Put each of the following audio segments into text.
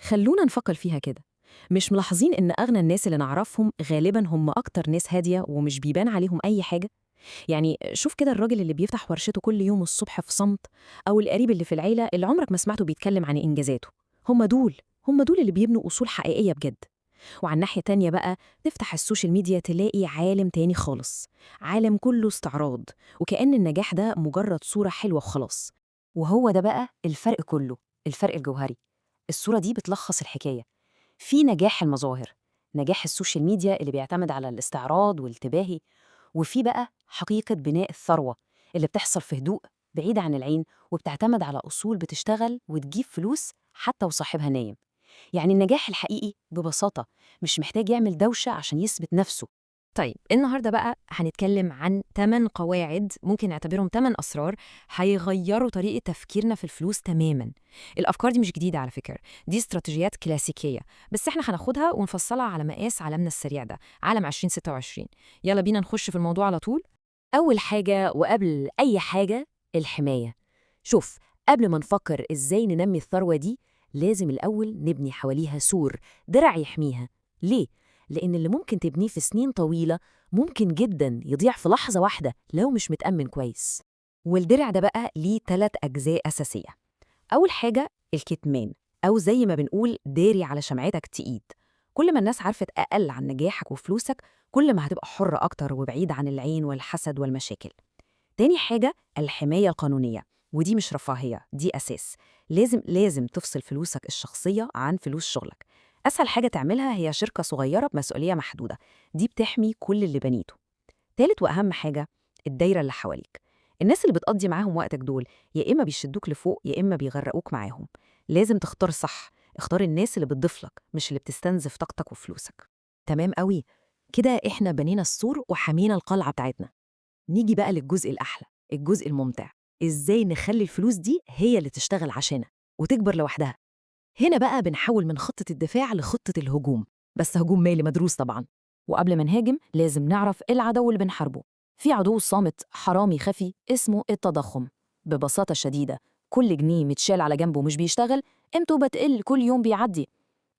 خلونا نفكر فيها كده. مش ملاحظين إن أغنى الناس اللي نعرفهم غالباً هم أكتر ناس هادية ومش بيبان عليهم أي حاجة؟ يعني شوف كده الراجل اللي بيفتح ورشته كل يوم الصبح في صمت، أو القريب اللي في العيلة اللي عمرك ما سمعته بيتكلم عن إنجازاته. هم دول اللي بيبنوا أصول حقيقية بجد. وعلى الناحية تانية بقى، تفتح السوشيال ميديا تلاقي عالم تاني خالص، عالم كله استعراض، وكأن النجاح ده مجرد صورة حلوة وخلاص. وهو ده بقى الفرق كله، الفرق الجوهري. الصورة دي بتلخص الحكاية. في نجاح المظاهر، نجاح السوشيال ميديا اللي بيعتمد على الاستعراض والتباهي، وفي بقى حقيقة بناء الثروة اللي بتحصل في هدوء بعيد عن العين، وبتعتمد على أصول بتشتغل وتجيب فلوس حتى وصاحبها نايم. يعني النجاح الحقيقي ببساطة مش محتاج يعمل دوشة عشان يثبت نفسه. طيب النهاردة بقى هنتكلم عن 8 قواعد ممكن نعتبرهم 8 أسرار هيغيروا طريقة تفكيرنا في الفلوس تماماً. الأفكار دي مش جديدة على فكرة، دي استراتيجيات كلاسيكية، بس احنا هناخدها ونفصلها على مقاس عالمنا السريع ده، عالم 2026. يلا بينا نخش في الموضوع على طول. أول حاجة وقبل أي حاجة، الحماية. شوف، قبل ما نفكر إزاي ننمي الثروة دي، لازم الأول نبني حواليها سور، درع يحميها. ليه؟ لأن اللي ممكن تبنيه في سنين طويلة ممكن جدا يضيع في لحظة واحدة لو مش متأمن كويس. والدرع ده بقى ليه 3 أجزاء أساسية. أول حاجة الكتمان، أو زي ما بنقول داري على شمعتك تقيد. كل ما الناس عرفت أقل عن نجاحك وفلوسك، كل ما هتبقى حر أكتر وبعيد عن العين والحسد والمشاكل. تاني حاجة الحماية القانونية، ودي مش رفاهية، دي أساس. لازم تفصل فلوسك الشخصية عن فلوس شغلك. أسهل حاجة تعملها هي شركة صغيرة بمسؤولية محدودة، دي بتحمي كل اللي بنيته. تالت وأهم حاجة الدايرة اللي حواليك. الناس اللي بتقضي معاهم وقتك دول يا إما بيشدوك لفوق يا إما بيغرقوك معاهم. لازم تختار صح، اختار الناس اللي بتضيفلك مش اللي بتستنزف طاقتك وفلوسك. تمام قوي. كده إحنا بنينا السور وحمينا القلعة بتاعتنا. نيجي بقى للجزء الأحلى، الجزء الممتع. إزاي نخلي الفلوس دي هي اللي تشتغل عشاننا وتكبر لوحدها؟ هنا بقى بنحول من خطة الدفاع لخطة الهجوم، بس هجوم مالي مدروس طبعاً. وقبل ما نهاجم لازم نعرف إيه العدو اللي بنحاربه. في عدو صامت حرامي خفي اسمه التضخم. ببساطة شديدة، كل جنيه متشال على جنبه مش بيشتغل، قيمته بتقل كل يوم بيعدي.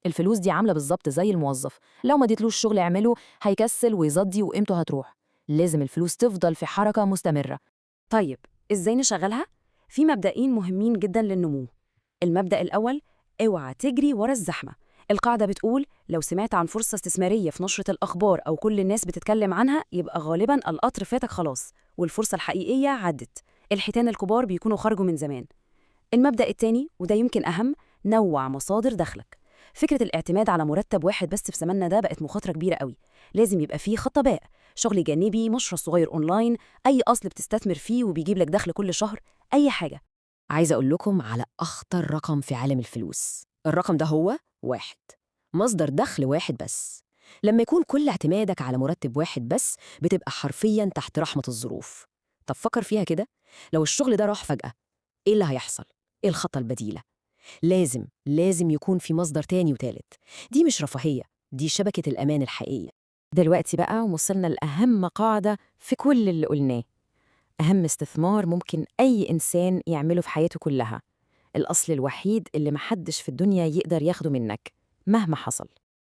الفلوس دي عاملة بالظبط زي الموظف، لو ما اديتلوش شغل يعمله هيكسل ويزضي وقيمته هتروح. لازم الفلوس تفضل في حركة مستمرة. طيب، إزاي نشغلها؟ في مبدئين مهمين جدا للنمو. المبدأ الأول، اوعى تجري ورا الزحمة. القاعدة بتقول لو سمعت عن فرصة استثمارية في نشرة الأخبار أو كل الناس بتتكلم عنها، يبقى غالباً القطر فاتك خلاص والفرصة الحقيقية عدت. الحيتان الكبار بيكونوا خرجوا من زمان. المبدأ التاني وده يمكن أهم، نوع مصادر دخلك. فكرة الاعتماد على مرتب واحد بس في زماننا ده بقت مخاطرة كبيرة قوي. لازم يبقى فيه خط باء، شغل جانبي، مشروع صغير أونلاين، أي أصل بتستثمر فيه وبيجيب لك دخل كل شهر، أي حاجة. عايزة أقول لكم على أخطر رقم في عالم الفلوس. الرقم ده هو 1. مصدر دخل واحد بس. لما يكون كل اعتمادك على مرتب واحد بس، بتبقى حرفياً تحت رحمة الظروف. طب فكر فيها كده، لو الشغل ده راح فجأة، إيه اللي هيحصل؟ إيه الخطة البديلة؟ لازم يكون في مصدر تاني وتالت. دي مش رفاهية، دي شبكة الأمان الحقيقية. دلوقتي بقى وصلنا لأهم قاعدة في كل اللي قلناه، أهم استثمار ممكن أي إنسان يعمله في حياته كلها، الأصل الوحيد اللي محدش في الدنيا يقدر ياخده منك مهما حصل.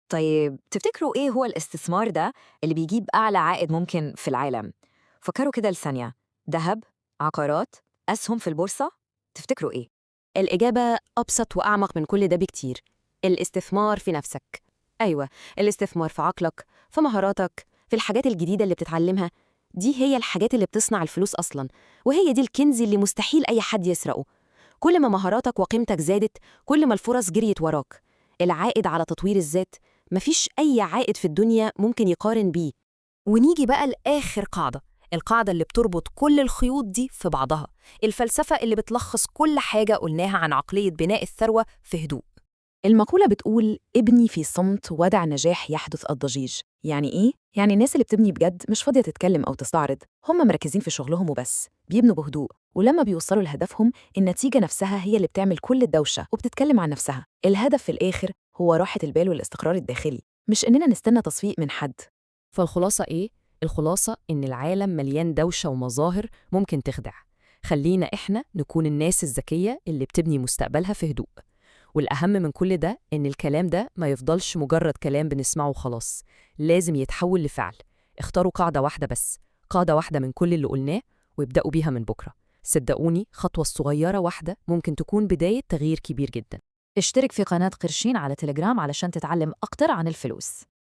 طيب تفتكروا إيه هو الاستثمار ده اللي بيجيب أعلى عائد ممكن في العالم؟ فكروا كده لثانية. ذهب؟ عقارات؟ أسهم في البورصة؟ تفتكروا إيه؟ الإجابة أبسط وأعمق من كل ده بكتير. الاستثمار في نفسك. أيوة، الاستثمار في عقلك، في مهاراتك، في الحاجات الجديدة اللي بتتعلمها. دي هي الحاجات اللي بتصنع الفلوس أصلاً، وهي دي الكنز اللي مستحيل أي حد يسرقه. كل ما مهاراتك وقيمتك زادت، كل ما الفرص جريت وراك. العائد على تطوير الذات، مفيش أي عائد في الدنيا ممكن يقارن بيه. ونيجي بقى لآخر قاعدة، القاعدة اللي بتربط كل الخيوط دي في بعضها، الفلسفة اللي بتلخص كل حاجة قلناها عن عقلية بناء الثروة في هدوء. المقولة بتقول ابني في صمت ودع النجاح يحدث الضجيج. يعني إيه؟ يعني الناس اللي بتبني بجد مش فاضية تتكلم أو تستعرض، هم مركزين في شغلهم وبس، بيبنوا بهدوء، ولما بيوصلوا لهدفهم النتيجة نفسها هي اللي بتعمل كل الدوشة وبتتكلم عن نفسها. الهدف في الآخر هو راحة البال والاستقرار الداخلي، مش إننا نستنى تصفيق من حد. فالخلاصة إيه؟ الخلاصة إن العالم مليان دوشة ومظاهر ممكن تخدع. خلينا إحنا نكون الناس الذكية اللي بتبني مستقبلها في هدوء. والأهم من كل ده إن الكلام ده ما يفضلش مجرد كلام بنسمعه خلاص، لازم يتحول لفعل. اختاروا قاعدة واحدة بس، قاعدة واحدة من كل اللي قلناه، وابدأوا بيها من بكرة. صدقوني، خطوة صغيرة واحدة ممكن تكون بداية تغيير كبير جدا. اشترك في قناة قرشين على تليجرام علشان تتعلم أكتر عن الفلوس.